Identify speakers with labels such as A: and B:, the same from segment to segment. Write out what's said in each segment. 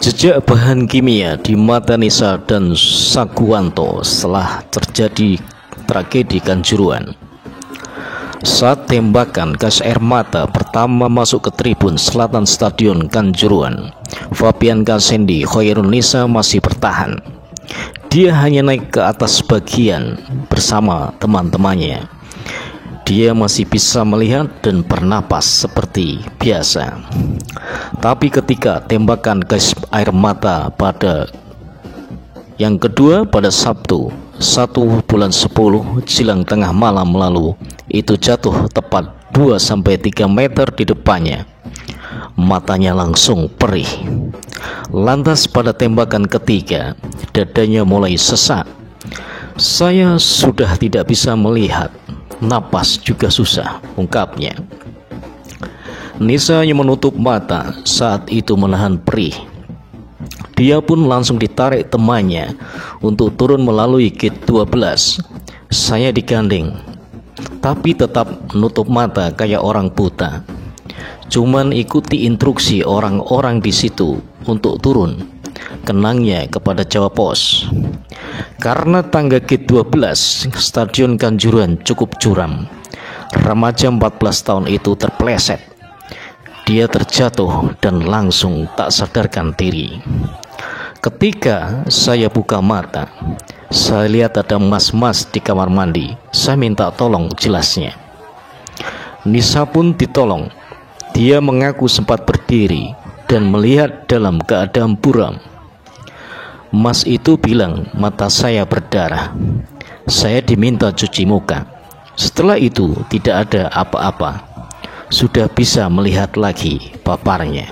A: Jejak bahan kimia di mata Nisa dan Saguanto setelah terjadi tragedi Kanjuruhan. Saat tembakan gas air mata pertama masuk ke tribun selatan Stadion Kanjuruhan, Fabian Kassendi Khairun Nisa masih bertahan. Dia hanya naik ke atas bagian bersama teman-temannya. Dia masih bisa melihat dan bernapas seperti biasa. Tapi ketika tembakan gas air mata pada yang kedua pada Sabtu 1 bulan 10 jelang tengah malam lalu itu jatuh tepat 2-3 meter di depannya, matanya langsung perih. Lantas pada tembakan ketiga dadanya mulai sesak. Saya sudah tidak bisa melihat, napas juga susah, ungkapnya. Nisa hanya menutup mata saat itu menahan perih. Dia pun langsung ditarik temannya untuk turun melalui gate 12. Saya digandeng, tapi tetap menutup mata kayak orang buta. Cuman ikuti instruksi orang-orang di situ untuk turun, kenangnya kepada Jawa Pos. Karena tangga gate 12 Stadion Kanjuruhan cukup curam, remaja 14 tahun itu terpleset. Dia terjatuh dan langsung tak sadarkan diri. Ketika saya buka mata, saya lihat ada mas-mas di kamar mandi. Saya minta tolong jelasnya. Nisa pun ditolong. Dia mengaku sempat berdiri dan melihat dalam keadaan buram. Mas itu bilang mata saya berdarah. Saya diminta cuci muka. Setelah itu tidak ada apa-apa. Sudah bisa melihat lagi, paparnya.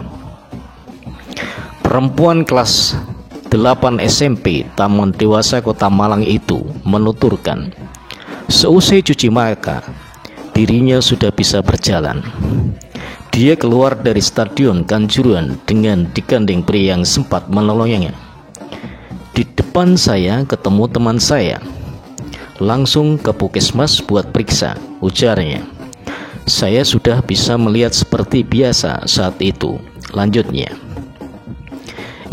A: Perempuan kelas 8 SMP Taman Dewasa Kota Malang itu menuturkan, seusai cuci muka, dirinya sudah bisa berjalan. Dia keluar dari Stadion Kanjuruhan dengan digandeng pria yang sempat menolongnya. Di depan saya ketemu teman saya. Langsung ke puskesmas buat periksa, ujarnya. Saya sudah bisa melihat seperti biasa saat itu, lanjutnya.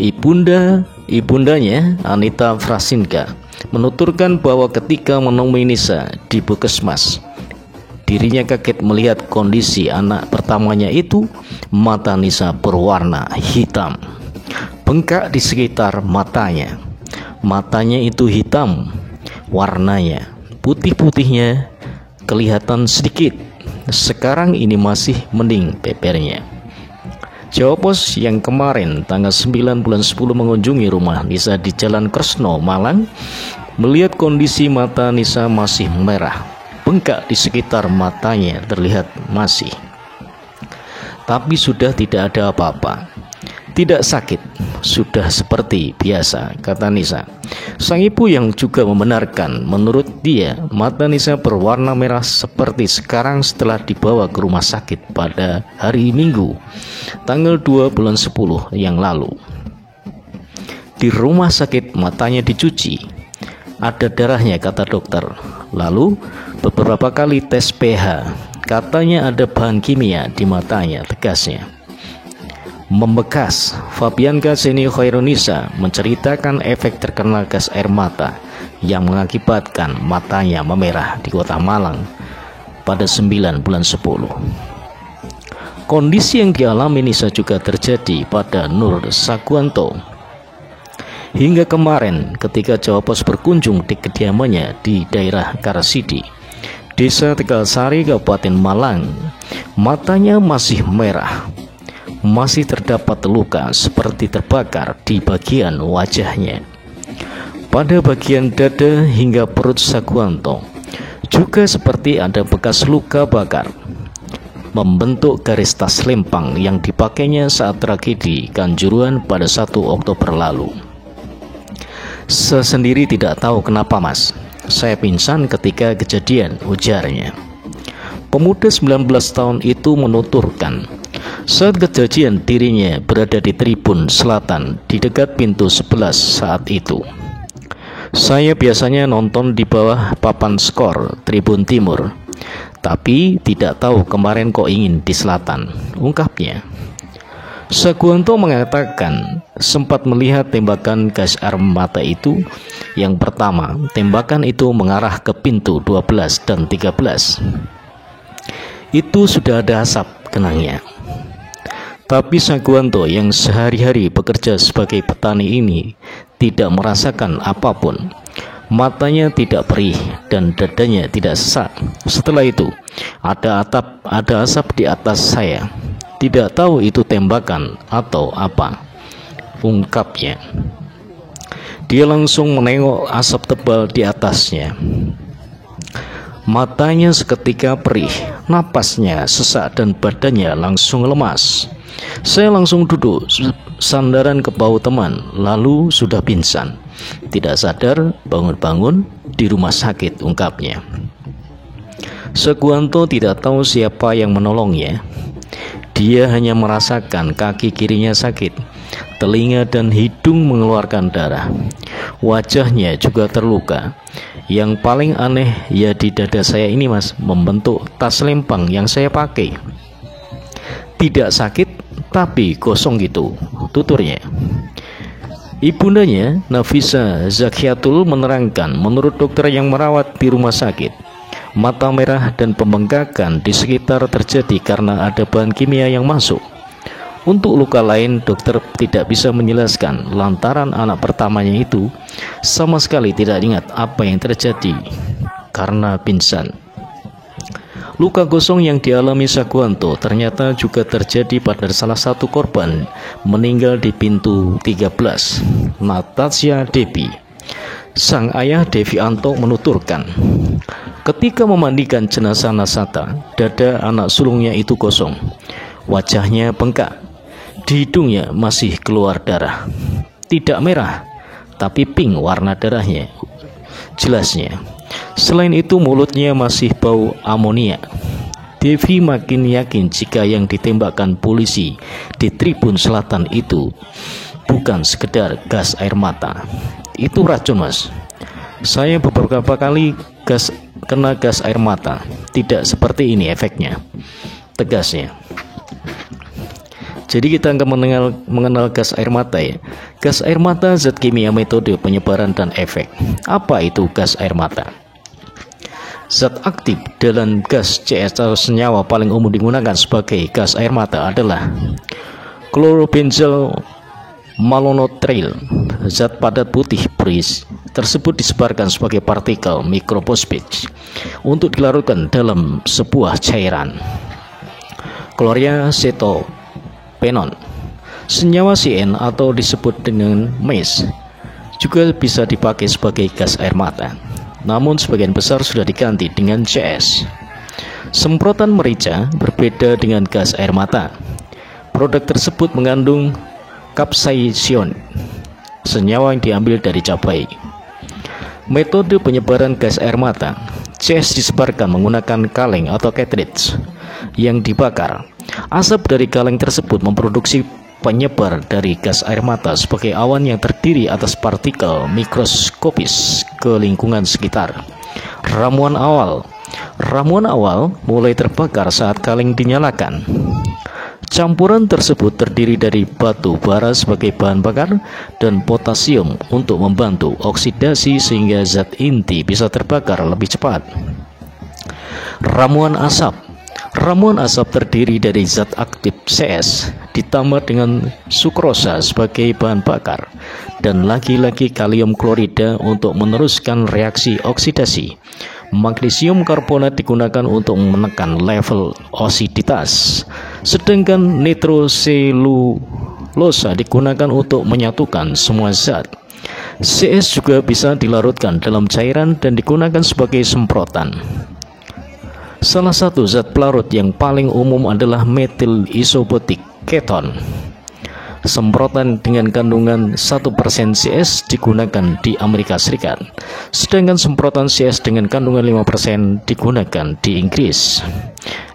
A: Ibundanya Anita Frasinka menuturkan bahwa ketika menemui Nisa di puskesmas, dirinya kaget melihat kondisi anak pertamanya itu. Mata Nisa berwarna hitam, bengkak di sekitar matanya. Matanya itu hitam, warnanya putih-putihnya kelihatan sedikit. Sekarang ini masih mending pepernya. Jawa Pos yang kemarin tanggal 9 bulan 10 mengunjungi rumah Nisa di Jalan Kresno, Malang, melihat kondisi mata Nisa masih merah, bengkak di sekitar matanya terlihat masih. Tapi sudah tidak ada apa-apa, tidak sakit, sudah seperti biasa, kata Nisa. Sang ibu yang juga membenarkan, menurut dia mata Nisa berwarna merah seperti sekarang setelah dibawa ke rumah sakit pada hari Minggu tanggal 2 bulan 10 yang lalu. Di rumah sakit matanya dicuci, ada darahnya, kata dokter. Lalu beberapa kali tes pH, katanya ada bahan kimia di matanya, tegasnya. Membekas, Fabian Kassendi Khairun Nisa menceritakan efek terkena gas air mata yang mengakibatkan matanya memerah di Kota Malang pada 9 bulan 10. Kondisi yang dialami Nisa juga terjadi pada Nur Saguanto. Hingga kemarin ketika Jawa Pos berkunjung di kediamannya di daerah Karasidi, Desa Tegalsari, Kabupaten Malang, matanya masih merah. Masih terdapat luka seperti terbakar di bagian wajahnya. Pada bagian dada hingga perut Saguanto juga seperti ada bekas luka bakar, membentuk garis tas lempang yang dipakainya saat tragedi Kanjuruhan pada 1 Oktober lalu. Saya sendiri tidak tahu kenapa, Mas. Saya pingsan ketika kejadian, ujarnya. Pemuda 19 tahun itu menuturkan, saat kejadian dirinya berada di tribun selatan di dekat pintu 11 saat itu. Saya biasanya nonton di bawah papan skor tribun timur, tapi tidak tahu kemarin kok ingin di selatan, ungkapnya. Saguanto mengatakan sempat melihat tembakan gas air mata itu. Yang pertama, tembakan itu mengarah ke pintu 12 dan 13. Itu sudah ada asap kenangnya. Tapi Saguanto yang sehari-hari bekerja sebagai petani ini tidak merasakan apapun. Matanya tidak perih dan dadanya tidak sesak. Setelah itu, ada asap di atas saya. Tidak tahu itu tembakan atau apa, ungkapnya. Dia langsung menengok asap tebal di atasnya. Matanya seketika perih, napasnya sesak dan badannya langsung lemas. Saya langsung duduk sandaran ke bahu teman, lalu sudah pingsan. Tidak sadar, bangun-bangun di rumah sakit, ungkapnya. Saguanto tidak tahu siapa yang menolongnya. Dia hanya merasakan kaki kirinya sakit, telinga dan hidung mengeluarkan darah. Wajahnya juga terluka. Yang paling aneh ya di dada saya ini, Mas, membentuk tas lempang yang saya pakai. Tidak sakit tapi gosong gitu, tuturnya. Ibundanya, Nafisa Zakhiatul, menerangkan menurut dokter yang merawat di rumah sakit, mata merah dan pembengkakan di sekitar terjadi karena ada bahan kimia yang masuk. Untuk luka lain, dokter tidak bisa menjelaskan lantaran anak pertamanya itu sama sekali tidak ingat apa yang terjadi karena pingsan. Luka gosong yang dialami Saguanto ternyata juga terjadi pada salah satu korban meninggal di pintu 13, Natasha Devi. Sang ayah Devianto menuturkan, ketika memandikan jenazah Nasata, dada anak sulungnya itu kosong, wajahnya bengkak, di hidungnya masih keluar darah, tidak merah, tapi pink warna darahnya, jelasnya. Selain itu mulutnya masih bau amonia. Devi makin yakin jika yang ditembakkan polisi di Tribun Selatan itu bukan sekedar gas air mata. Itu racun, Mas. Saya beberapa kali kena gas air mata. Tidak seperti ini efeknya, tegasnya. Jadi kita akan mengenal gas air mata ya. Gas air mata zat kimia, metode penyebaran dan efek. Apa itu gas air mata? Zat aktif dalam gas CS atau senyawa paling umum digunakan sebagai gas air mata adalah klorobenzel malonitrile. Zat padat putih beris tersebut disebarkan sebagai partikel mikroskopik untuk dilarutkan dalam sebuah cairan. Chloracetopenon, senyawa CN atau disebut dengan MES, juga bisa dipakai sebagai gas air mata. Namun sebagian besar sudah diganti dengan CS. Semprotan merica berbeda dengan gas air mata. Produk tersebut mengandung capsaicin, senyawa yang diambil dari cabai. Metode penyebaran gas air mata. CS disebarkan menggunakan kaleng atau cartridge yang dibakar. Asap dari kaleng tersebut memproduksi penyebar dari gas air mata sebagai awan yang terdiri atas partikel mikroskopis ke lingkungan sekitar. Ramuan awal mulai terbakar saat kaleng dinyalakan. Campuran tersebut terdiri dari batu bara sebagai bahan bakar dan potasium untuk membantu oksidasi sehingga zat inti bisa terbakar lebih cepat. Ramuan asap terdiri dari zat aktif CS ditambah dengan sukrosa sebagai bahan bakar dan lagi-lagi kalium klorida untuk meneruskan reaksi oksidasi. Magnesium karbonat digunakan untuk menekan level osiditas, sedangkan nitroselulosa digunakan untuk menyatukan semua zat. CS juga bisa dilarutkan dalam cairan dan digunakan sebagai semprotan. Salah satu zat pelarut yang paling umum adalah metil isobutyric keton. Semprotan dengan kandungan 1% CS digunakan di Amerika Serikat, sedangkan semprotan CS dengan kandungan 5% digunakan di Inggris.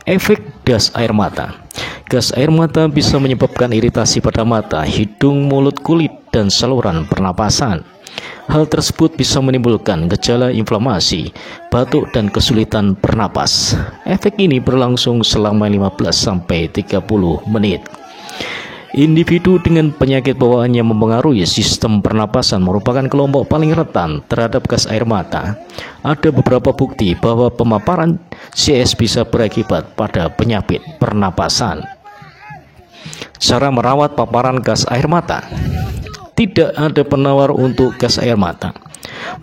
A: Efek gas air mata. Gas air mata bisa menyebabkan iritasi pada mata, hidung, mulut, kulit, dan saluran pernapasan. Hal tersebut bisa menimbulkan gejala inflamasi, batuk, dan kesulitan bernapas. Efek ini berlangsung selama 15-30 menit. Individu dengan penyakit bawaan yang mempengaruhi sistem pernapasan merupakan kelompok paling rentan terhadap gas air mata. Ada beberapa bukti bahwa pemaparan CS bisa berakibat pada penyakit pernapasan. Cara merawat paparan gas air mata. Tidak ada penawar untuk gas air mata.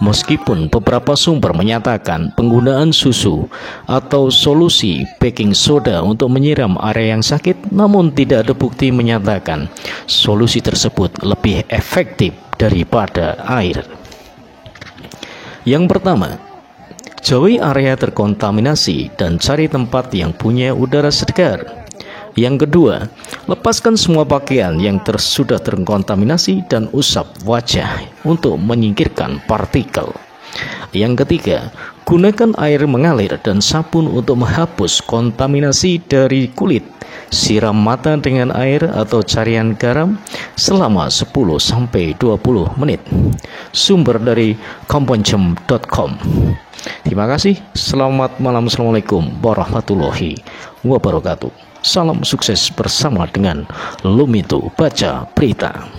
A: Meskipun beberapa sumber menyatakan penggunaan susu atau solusi baking soda untuk menyiram area yang sakit, namun tidak ada bukti menyatakan solusi tersebut lebih efektif daripada air. Yang pertama, jauhi area terkontaminasi dan cari tempat yang punya udara segar. Yang kedua, lepaskan semua pakaian yang sudah terkontaminasi dan usap wajah untuk menyingkirkan partikel. Yang ketiga, gunakan air mengalir dan sabun untuk menghapus kontaminasi dari kulit. Siram mata dengan air atau cairan garam selama 10-20 menit. Sumber dari komponcem.com. Terima kasih. Selamat malam. Assalamualaikum warahmatullahi wabarakatuh. Salam sukses bersama dengan Lumito Baca Berita.